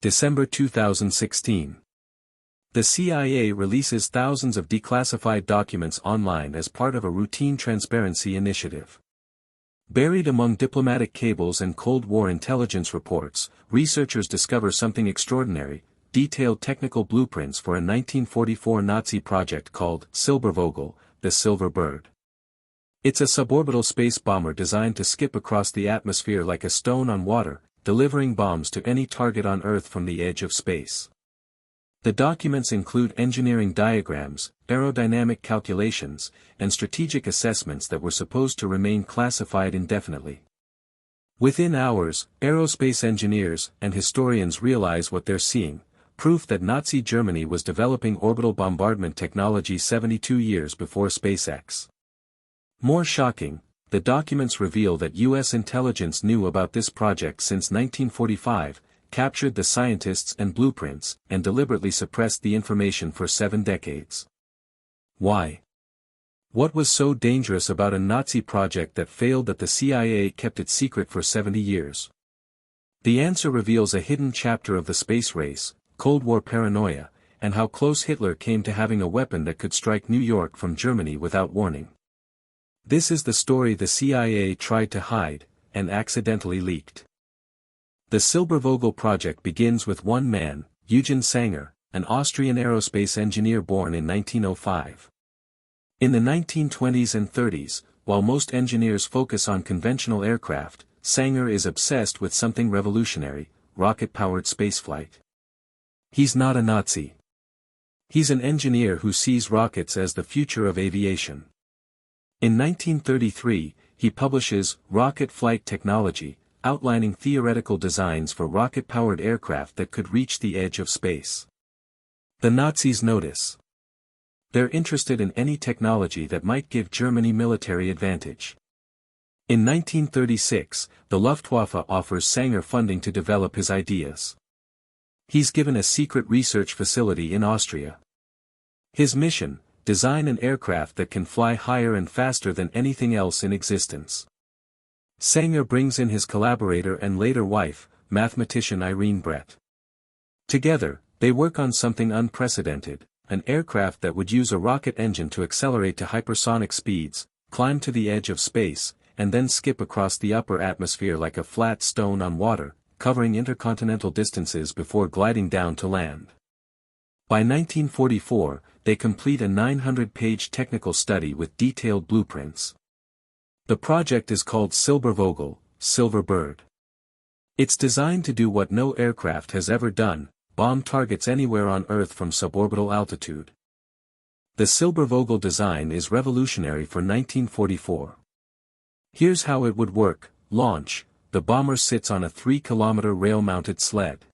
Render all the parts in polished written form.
December 2016. The CIA releases thousands of declassified documents online as part of a routine transparency initiative. Buried among diplomatic cables and Cold War intelligence reports, researchers discover something extraordinary: detailed technical blueprints for a 1944 Nazi project called Silbervogel, the Silver Bird. It's a suborbital space bomber designed to skip across the atmosphere like a stone on water, delivering bombs to any target on Earth from the edge of space. The documents include engineering diagrams, aerodynamic calculations, and strategic assessments that were supposed to remain classified indefinitely. Within hours, aerospace engineers and historians realize what they're seeing: proof that Nazi Germany was developing orbital bombardment technology 72 years before SpaceX. More shocking, the documents reveal that U.S. intelligence knew about this project since 1945, captured the scientists and blueprints, and deliberately suppressed the information for 7 decades. Why? What was so dangerous about a Nazi project that failed that the CIA kept it secret for 70 years? The answer reveals a hidden chapter of the space race, Cold War paranoia, and how close Hitler came to having a weapon that could strike New York from Germany without warning. This is the story the CIA tried to hide, and accidentally leaked. The Silbervogel project begins with one man, Eugen Sanger, an Austrian aerospace engineer born in 1905. In the 1920s and 30s, while most engineers focus on conventional aircraft, Sanger is obsessed with something revolutionary: rocket-powered spaceflight. He's not a Nazi. He's an engineer who sees rockets as the future of aviation. In 1933, he publishes Rocket Flight Technology, outlining theoretical designs for rocket-powered aircraft that could reach the edge of space. The Nazis notice. They're interested in any technology that might give Germany military advantage. In 1936, the Luftwaffe offers Sanger funding to develop his ideas. He's given a secret research facility in Austria. His mission: design an aircraft that can fly higher and faster than anything else in existence. Sanger brings in his collaborator and later wife, mathematician Irene Brett. Together, they work on something unprecedented: an aircraft that would use a rocket engine to accelerate to hypersonic speeds, climb to the edge of space, and then skip across the upper atmosphere like a flat stone on water, covering intercontinental distances before gliding down to land. By 1944, they complete a 900-page technical study with detailed blueprints. The project is called Silbervogel, Silver Bird. It's designed to do what no aircraft has ever done: bomb targets anywhere on Earth from suborbital altitude. The Silbervogel design is revolutionary for 1944. Here's how it would work: launch, the bomber sits on a 3-kilometer rail-mounted sled.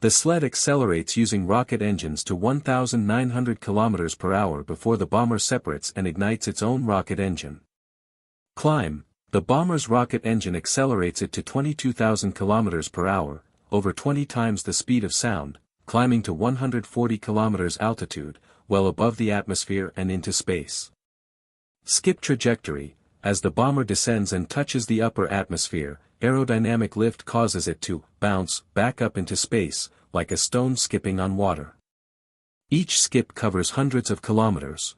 The sled accelerates using rocket engines to 1,900 kilometers per hour before the bomber separates and ignites its own rocket engine. Climb, the bomber's rocket engine accelerates it to 22,000 kilometers per hour, over 20 times the speed of sound, climbing to 140 kilometers altitude, well above the atmosphere and into space. Skip trajectory, as the bomber descends and touches the upper atmosphere, aerodynamic lift causes it to bounce back up into space, like a stone skipping on water. Each skip covers hundreds of kilometers.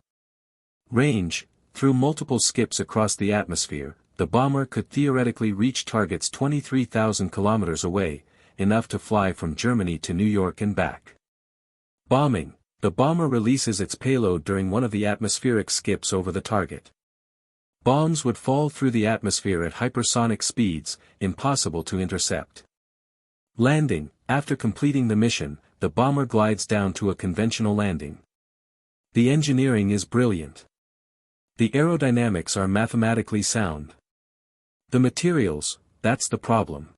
Range, through multiple skips across the atmosphere, the bomber could theoretically reach targets 23,000 kilometers away, enough to fly from Germany to New York and back. Bombing, the bomber releases its payload during one of the atmospheric skips over the target. Bombs would fall through the atmosphere at hypersonic speeds, impossible to intercept. Landing, after completing the mission, the bomber glides down to a conventional landing. The engineering is brilliant. The aerodynamics are mathematically sound. The materials, that's the problem.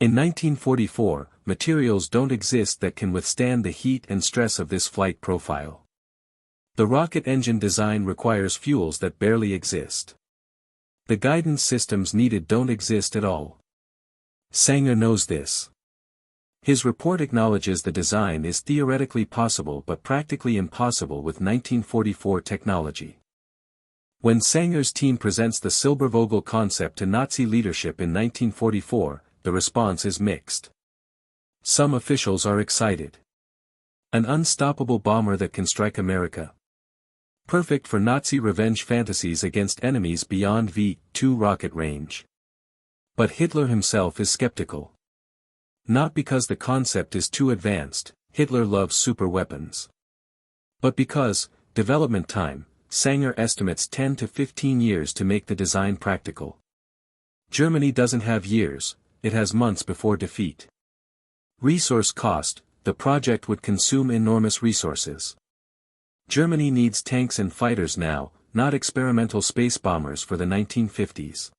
In 1944, materials don't exist that can withstand the heat and stress of this flight profile. The rocket engine design requires fuels that barely exist. The guidance systems needed don't exist at all. Sanger knows this. His report acknowledges the design is theoretically possible but practically impossible with 1944 technology. When Sanger's team presents the Silbervogel concept to Nazi leadership in 1944, the response is mixed. Some officials are excited. An unstoppable bomber that can strike America. Perfect for Nazi revenge fantasies against enemies beyond V-2 rocket range. But Hitler himself is skeptical. Not because the concept is too advanced, Hitler loves superweapons. But because, development time, Sanger estimates 10 to 15 years to make the design practical. Germany doesn't have years, it has months before defeat. Resource cost, the project would consume enormous resources. Germany needs tanks and fighters now, not experimental space bombers for the 1950s.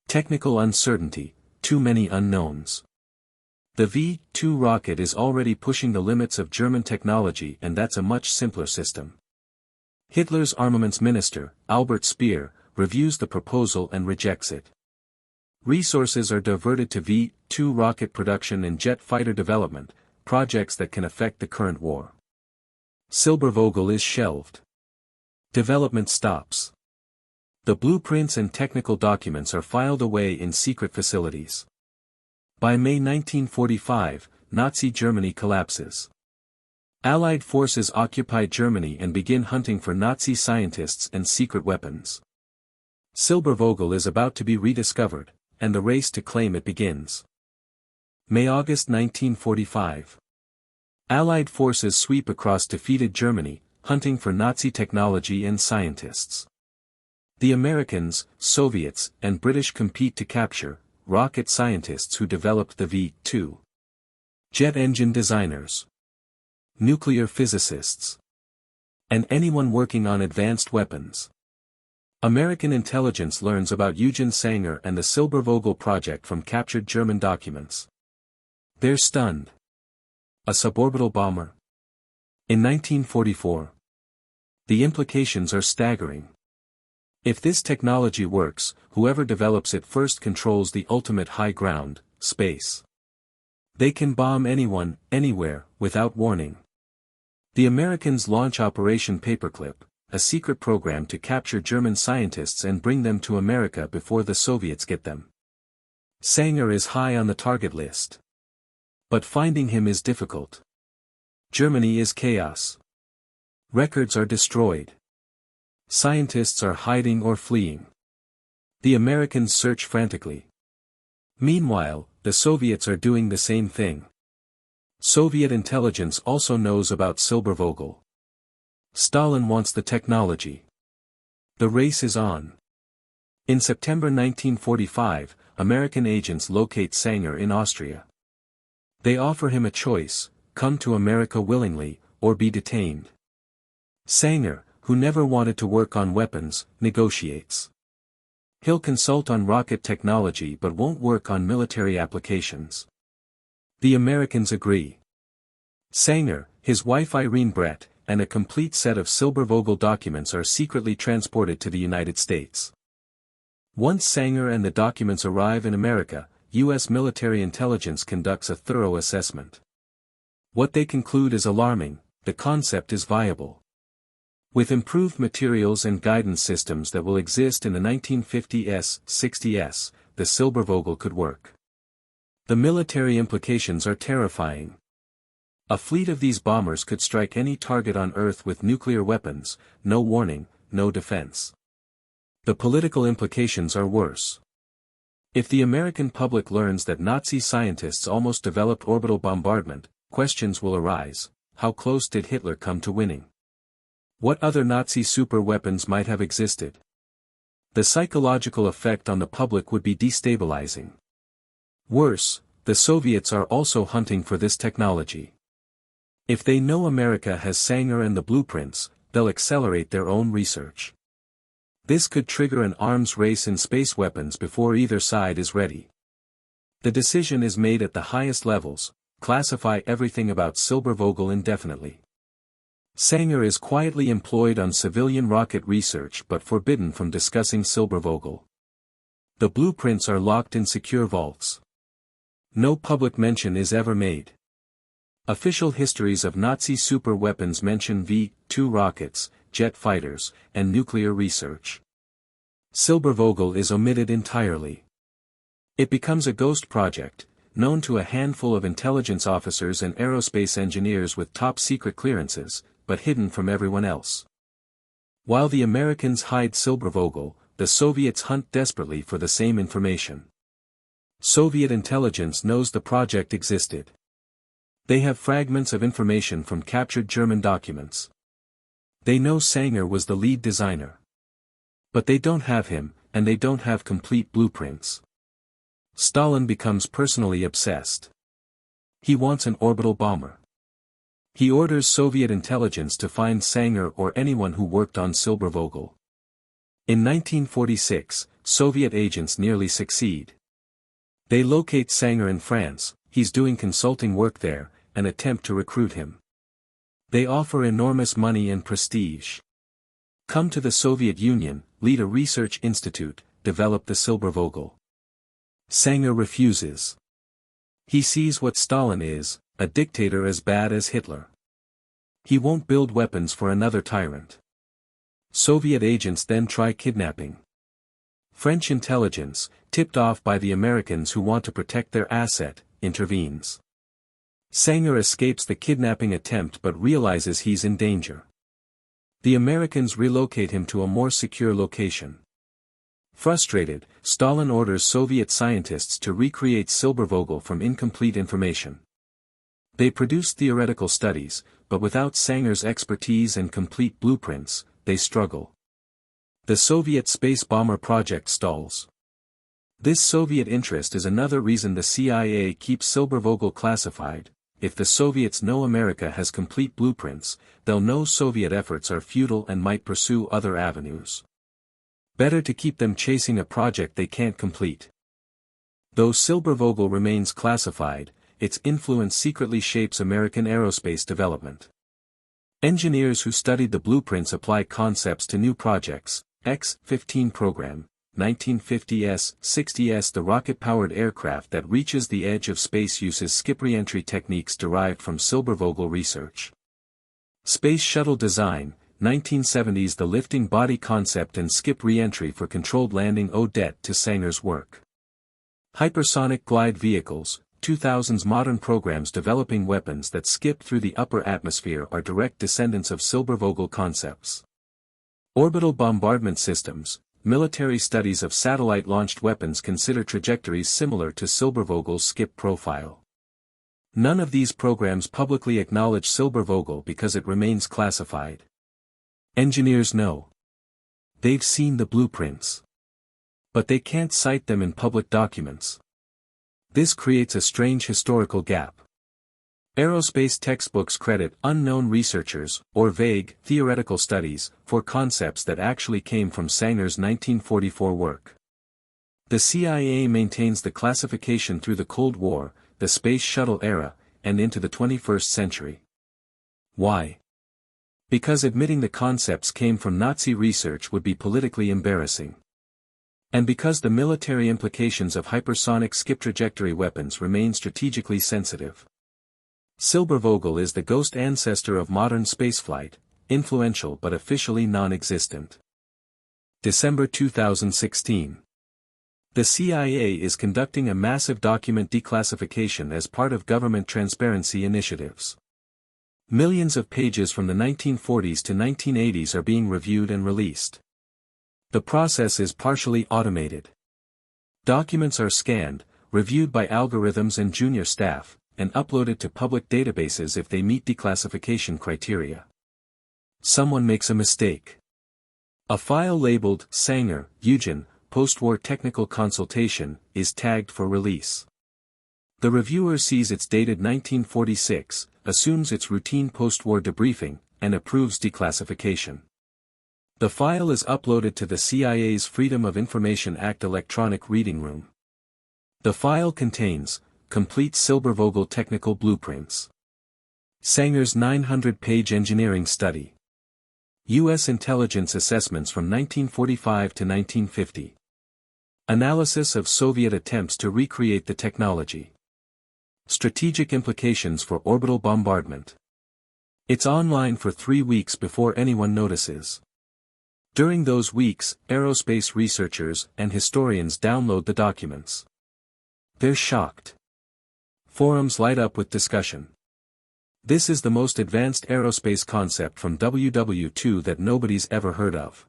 Technical uncertainty, too many unknowns. The V-2 rocket is already pushing the limits of German technology, and that's a much simpler system. Hitler's armaments minister, Albert Speer, reviews the proposal and rejects it. Resources are diverted to V-2 rocket production and jet fighter development, projects that can affect the current war. Silbervogel is shelved. Development stops. The blueprints and technical documents are filed away in secret facilities. By May 1945, Nazi Germany collapses. Allied forces occupy Germany and begin hunting for Nazi scientists and secret weapons. Silbervogel is about to be rediscovered, and the race to claim it begins. May-August 1945. Allied forces sweep across defeated Germany, hunting for Nazi technology and scientists. The Americans, Soviets, and British compete to capture rocket scientists who developed the V-2. Jet engine designers. Nuclear physicists. And anyone working on advanced weapons. American intelligence learns about Eugen Sanger and the Silbervogel project from captured German documents. They're stunned. A suborbital bomber? In 1944. The implications are staggering. If this technology works, whoever develops it first controls the ultimate high ground, space. They can bomb anyone, anywhere, without warning. The Americans launch Operation Paperclip, a secret program to capture German scientists and bring them to America before the Soviets get them. Sanger is high on the target list. But finding him is difficult. Germany is chaos. Records are destroyed. Scientists are hiding or fleeing. The Americans search frantically. Meanwhile, the Soviets are doing the same thing. Soviet intelligence also knows about Silbervogel. Stalin wants the technology. The race is on. In September 1945, American agents locate Sanger in Austria. They offer him a choice: come to America willingly, or be detained. Sanger, who never wanted to work on weapons, negotiates. He'll consult on rocket technology but won't work on military applications. The Americans agree. Sanger, his wife Irene Brett, and a complete set of Silbervogel documents are secretly transported to the United States. Once Sanger and the documents arrive in America, U.S. military intelligence conducts a thorough assessment. What they conclude is alarming: the concept is viable. With improved materials and guidance systems that will exist in the 1950s, 60s, the Silbervogel could work. The military implications are terrifying. A fleet of these bombers could strike any target on Earth with nuclear weapons, no warning, no defense. The political implications are worse. If the American public learns that Nazi scientists almost developed orbital bombardment, questions will arise: how close did Hitler come to winning? What other Nazi superweapons might have existed? The psychological effect on the public would be destabilizing. Worse, the Soviets are also hunting for this technology. If they know America has Sanger and the blueprints, they'll accelerate their own research. This could trigger an arms race in space weapons before either side is ready. The decision is made at the highest levels: classify everything about Silbervogel indefinitely. Sanger is quietly employed on civilian rocket research but forbidden from discussing Silbervogel. The blueprints are locked in secure vaults. No public mention is ever made. Official histories of Nazi superweapons mention V-2 rockets, jet fighters, and nuclear research. Silbervogel is omitted entirely. It becomes a ghost project, known to a handful of intelligence officers and aerospace engineers with top-secret clearances, but hidden from everyone else. While the Americans hide Silbervogel, the Soviets hunt desperately for the same information. Soviet intelligence knows the project existed. They have fragments of information from captured German documents. They know Sanger was the lead designer. But they don't have him, and they don't have complete blueprints. Stalin becomes personally obsessed. He wants an orbital bomber. He orders Soviet intelligence to find Sanger or anyone who worked on Silbervogel. In 1946, Soviet agents nearly succeed. They locate Sanger in France, he's doing consulting work there, and attempt to recruit him. They offer enormous money and prestige. Come to the Soviet Union, lead a research institute, develop the Silbervogel. Sanger refuses. He sees what Stalin is, a dictator as bad as Hitler. He won't build weapons for another tyrant. Soviet agents then try kidnapping. French intelligence, tipped off by the Americans who want to protect their asset, intervenes. Sanger escapes the kidnapping attempt but realizes he's in danger. The Americans relocate him to a more secure location. Frustrated, Stalin orders Soviet scientists to recreate Silbervogel from incomplete information. They produce theoretical studies, but without Sanger's expertise and complete blueprints, they struggle. The Soviet space bomber project stalls. This Soviet interest is another reason the CIA keeps Silbervogel classified. If the Soviets know America has complete blueprints, they'll know Soviet efforts are futile and might pursue other avenues. Better to keep them chasing a project they can't complete. Though Silbervogel remains classified, its influence secretly shapes American aerospace development. Engineers who studied the blueprints apply concepts to new projects. X-15 program, 1950s, 60s. The rocket-powered aircraft that reaches the edge of space uses skip re-entry techniques derived from Silbervogel research. Space shuttle design, 1970s. The lifting body concept and skip re-entry for controlled landing owe debt to Sanger's work. Hypersonic glide vehicles, 2000s. Modern programs developing weapons that skip through the upper atmosphere are direct descendants of Silbervogel concepts. Orbital bombardment systems, military studies of satellite-launched weapons consider trajectories similar to Silbervogel's skip profile. None of these programs publicly acknowledge Silbervogel because it remains classified. Engineers know. They've seen the blueprints. But they can't cite them in public documents. This creates a strange historical gap. Aerospace textbooks credit unknown researchers, or vague, theoretical studies, for concepts that actually came from Sanger's 1944 work. The CIA maintains the classification through the Cold War, the Space Shuttle era, and into the 21st century. Why? Because admitting the concepts came from Nazi research would be politically embarrassing. And because the military implications of hypersonic skip trajectory weapons remain strategically sensitive. Silbervogel is the ghost ancestor of modern spaceflight, influential but officially non-existent. December 2016. The CIA is conducting a massive document declassification as part of government transparency initiatives. Millions of pages from the 1940s to 1980s are being reviewed and released. The process is partially automated. Documents are scanned, reviewed by algorithms and junior staff, and uploaded to public databases if they meet declassification criteria. Someone makes a mistake. A file labeled Sanger, Eugen, Post-War Technical Consultation, is tagged for release. The reviewer sees it's dated 1946, assumes it's routine post-war debriefing, and approves declassification. The file is uploaded to the CIA's Freedom of Information Act electronic reading room. The file contains complete Silbervogel technical blueprints. Sanger's 900-page engineering study. U.S. intelligence assessments from 1945 to 1950. Analysis of Soviet attempts to recreate the technology. Strategic implications for orbital bombardment. It's online for 3 weeks before anyone notices. During those weeks, aerospace researchers and historians download the documents. They're shocked. Forums light up with discussion. This is the most advanced aerospace concept from WW2 that nobody's ever heard of.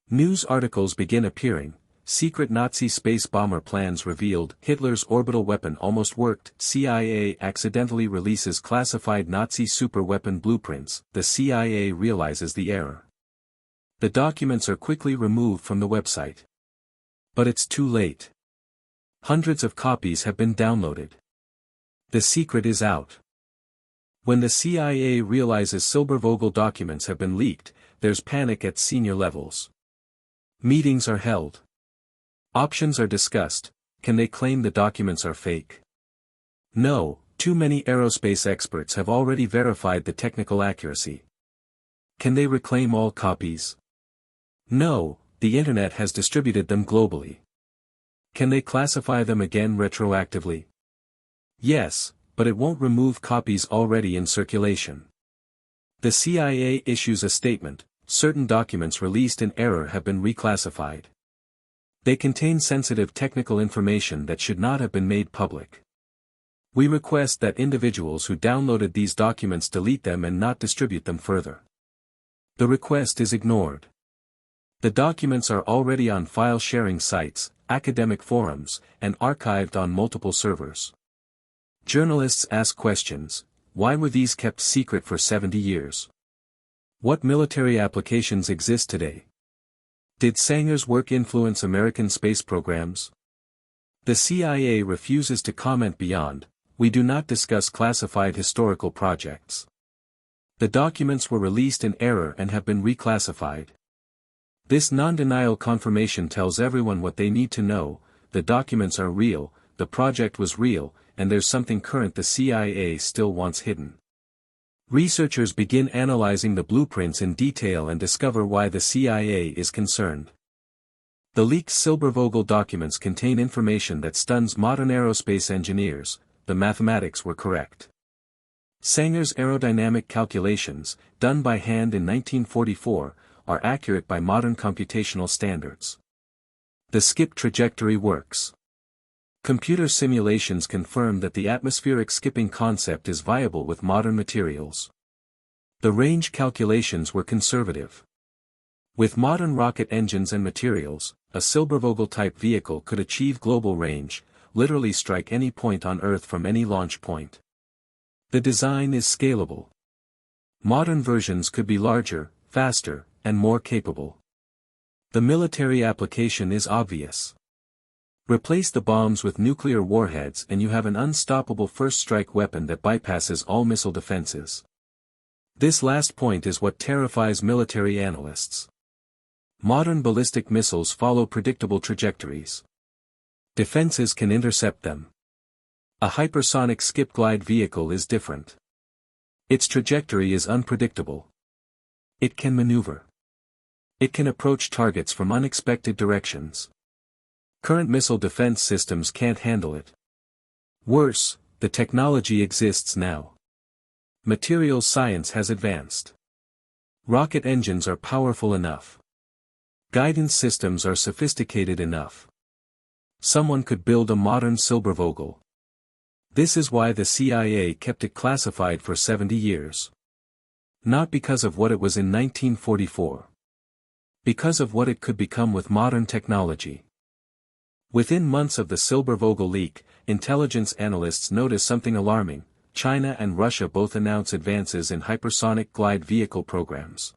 News articles begin appearing. Secret Nazi space bomber plans revealed. Hitler's orbital weapon almost worked. CIA accidentally releases classified Nazi superweapon blueprints. The CIA realizes the error. The documents are quickly removed from the website. But it's too late. Hundreds of copies have been downloaded. The secret is out. When the CIA realizes Silbervogel documents have been leaked, there's panic at senior levels. Meetings are held. Options are discussed. Can they claim the documents are fake? No, too many aerospace experts have already verified the technical accuracy. Can they reclaim all copies? No, the internet has distributed them globally. Can they classify them again retroactively? Yes, but it won't remove copies already in circulation. The CIA issues a statement: certain documents released in error have been reclassified. They contain sensitive technical information that should not have been made public. We request that individuals who downloaded these documents delete them and not distribute them further. The request is ignored. The documents are already on file-sharing sites, academic forums, and archived on multiple servers. Journalists ask questions: why were these kept secret for 70 years? What military applications exist today? Did Sanger's work influence American space programs? The CIA refuses to comment beyond, "We do not discuss classified historical projects." The documents were released in error and have been reclassified. This non-denial confirmation tells everyone what they need to know: the documents are real, the project was real, and there's something current the CIA still wants hidden. Researchers begin analyzing the blueprints in detail and discover why the CIA is concerned. The leaked Silbervogel documents contain information that stuns modern aerospace engineers. The mathematics were correct. Sanger's aerodynamic calculations, done by hand in 1944, are accurate by modern computational standards. The skip trajectory works. Computer simulations confirm that the atmospheric skipping concept is viable with modern materials. The range calculations were conservative. With modern rocket engines and materials, a Silbervogel-type vehicle could achieve global range, literally strike any point on Earth from any launch point. The design is scalable. Modern versions could be larger, faster, and more capable. The military application is obvious. Replace the bombs with nuclear warheads and you have an unstoppable first-strike weapon that bypasses all missile defenses. This last point is what terrifies military analysts. Modern ballistic missiles follow predictable trajectories. Defenses can intercept them. A hypersonic skip-glide vehicle is different. Its trajectory is unpredictable. It can maneuver. It can approach targets from unexpected directions. Current missile defense systems can't handle it. Worse, the technology exists now. Materials science has advanced. Rocket engines are powerful enough. Guidance systems are sophisticated enough. Someone could build a modern Silbervogel. This is why the CIA kept it classified for 70 years. Not because of what it was in 1944. Because of what it could become with modern technology. Within months of the Silbervogel leak, intelligence analysts notice something alarming: China and Russia both announce advances in hypersonic glide vehicle programs.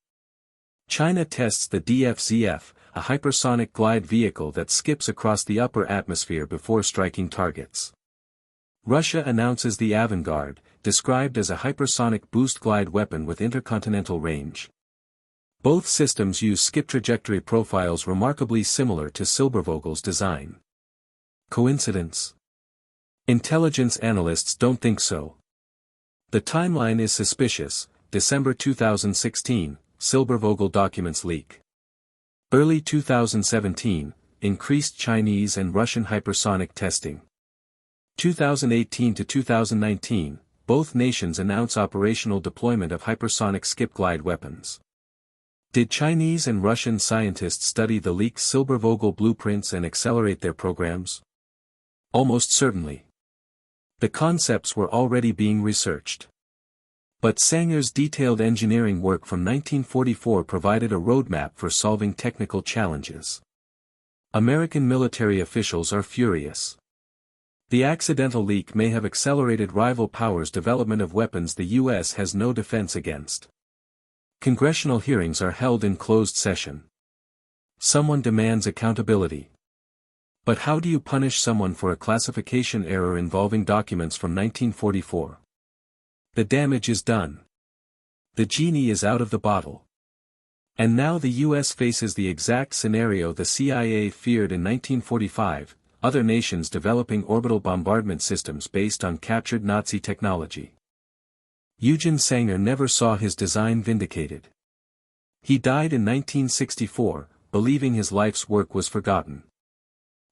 China tests the DFZF, a hypersonic glide vehicle that skips across the upper atmosphere before striking targets. Russia announces the Avangard, described as a hypersonic boost glide weapon with intercontinental range. Both systems use skip trajectory profiles remarkably similar to Silbervogel's design. Coincidence? Intelligence analysts don't think so. The timeline is suspicious: December 2016, Silbervogel documents leak. Early 2017, increased Chinese and Russian hypersonic testing. 2018 to 2019, both nations announce operational deployment of hypersonic skip-glide weapons. Did Chinese and Russian scientists study the leaked Silbervogel blueprints and accelerate their programs? Almost certainly. The concepts were already being researched. But Sanger's detailed engineering work from 1944 provided a roadmap for solving technical challenges. American military officials are furious. The accidental leak may have accelerated rival powers' development of weapons the U.S. has no defense against. Congressional hearings are held in closed session. Someone demands accountability. But how do you punish someone for a classification error involving documents from 1944? The damage is done. The genie is out of the bottle. And now the U.S. faces the exact scenario the CIA feared in 1945, other nations developing orbital bombardment systems based on captured Nazi technology. Eugen Sanger never saw his design vindicated. He died in 1964, believing his life's work was forgotten.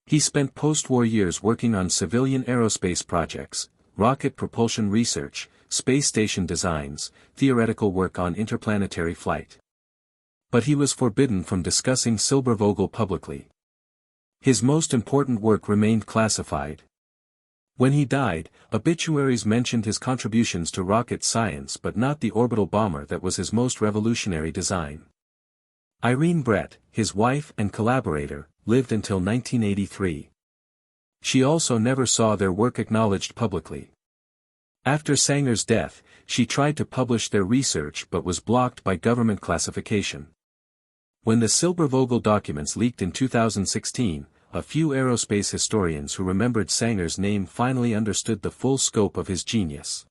He spent post-war years working on civilian aerospace projects, rocket propulsion research, space station designs, theoretical work on interplanetary flight. But he was forbidden from discussing Silbervogel publicly. His most important work remained classified. When he died, obituaries mentioned his contributions to rocket science but not the orbital bomber that was his most revolutionary design. Irene Brett, his wife and collaborator, lived until 1983. She also never saw their work acknowledged publicly. After Sanger's death, she tried to publish their research but was blocked by government classification. When the Silbervogel documents leaked in 2016, a few aerospace historians who remembered Sanger's name finally understood the full scope of his genius.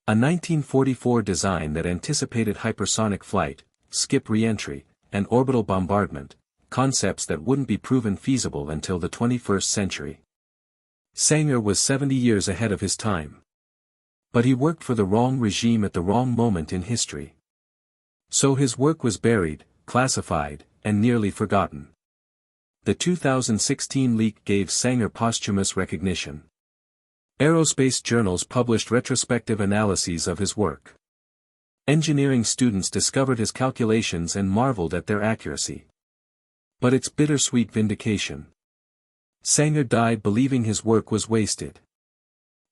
A 1944 design that anticipated hypersonic flight, skip re-entry, and orbital bombardment, concepts that wouldn't be proven feasible until the 21st century. Sanger was 70 years ahead of his time. But he worked for the wrong regime at the wrong moment in history. So his work was buried, classified, and nearly forgotten. The 2016 leak gave Sanger posthumous recognition. Aerospace journals published retrospective analyses of his work. Engineering students discovered his calculations and marveled at their accuracy. But it's bittersweet vindication. Sanger died believing his work was wasted.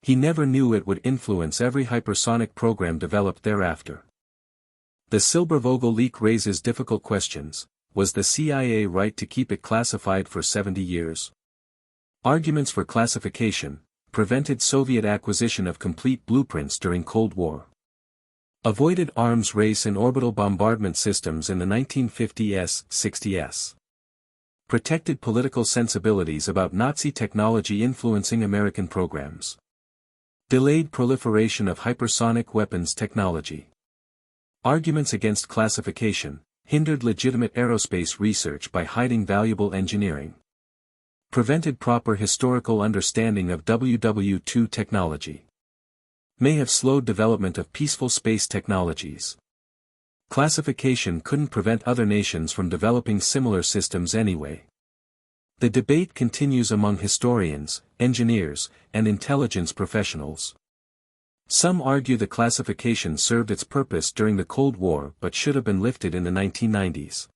He never knew it would influence every hypersonic program developed thereafter. The Silbervogel leak raises difficult questions. Was the CIA right to keep it classified for 70 years? Arguments for classification prevented Soviet acquisition of complete blueprints during Cold War. Avoided arms race in orbital bombardment systems in the 1950s-60s. Protected political sensibilities about Nazi technology influencing American programs. Delayed proliferation of hypersonic weapons technology. Arguments against classification hindered legitimate aerospace research by hiding valuable engineering. Prevented proper historical understanding of WW2 technology. May have slowed development of peaceful space technologies. Classification couldn't prevent other nations from developing similar systems anyway. The debate continues among historians, engineers, and intelligence professionals. Some argue the classification served its purpose during the Cold War but should have been lifted in the 1990s.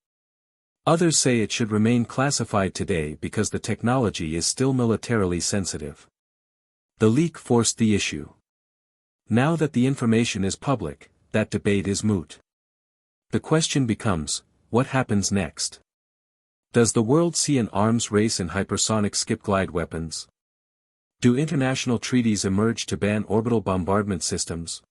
Others say it should remain classified today because the technology is still militarily sensitive. The leak forced the issue. Now that the information is public, that debate is moot. The question becomes, what happens next? Does the world see an arms race in hypersonic skip-glide weapons? Do international treaties emerge to ban orbital bombardment systems?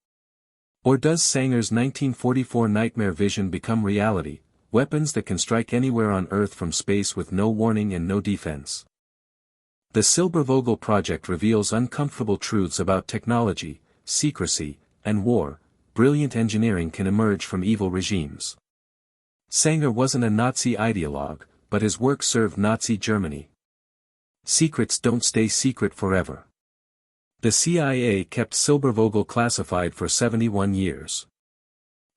Or does Sanger's 1944 nightmare vision become reality, weapons that can strike anywhere on Earth from space with no warning and no defense? The Silbervogel project reveals uncomfortable truths about technology, secrecy, and war. Brilliant engineering can emerge from evil regimes. Sanger wasn't a Nazi ideologue, but his work served Nazi Germany. Secrets don't stay secret forever. The CIA kept Silbervogel classified for 71 years.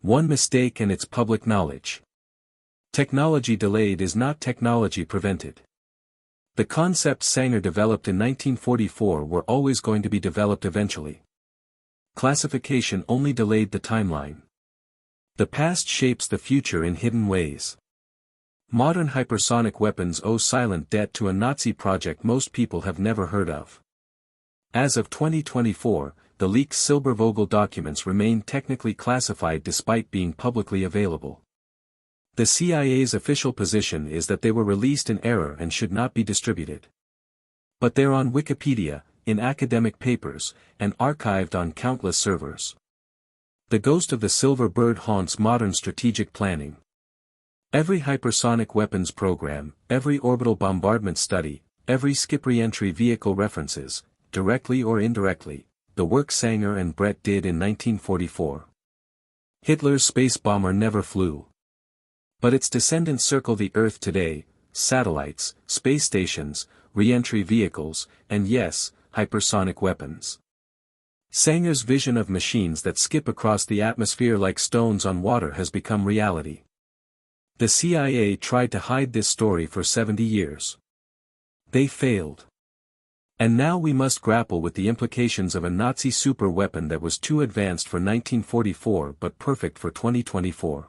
One mistake and it's public knowledge. Technology delayed is not technology prevented. The concepts Sanger developed in 1944 were always going to be developed eventually. Classification only delayed the timeline. The past shapes the future in hidden ways. Modern hypersonic weapons owe silent debt to a Nazi project most people have never heard of. As of 2024, the leaked Silbervogel documents remain technically classified despite being publicly available. The CIA's official position is that they were released in error and should not be distributed. But they're on Wikipedia, in academic papers, and archived on countless servers. The ghost of the Silver Bird haunts modern strategic planning. Every hypersonic weapons program, every orbital bombardment study, every skip re-entry vehicle references, directly or indirectly, the work Sanger and Brett did in 1944. Hitler's space bomber never flew. But its descendants circle the Earth today: satellites, space stations, re-entry vehicles, and yes, hypersonic weapons. Sanger's vision of machines that skip across the atmosphere like stones on water has become reality. The CIA tried to hide this story for 70 years. They failed. And now we must grapple with the implications of a Nazi super weapon that was too advanced for 1944 but perfect for 2024.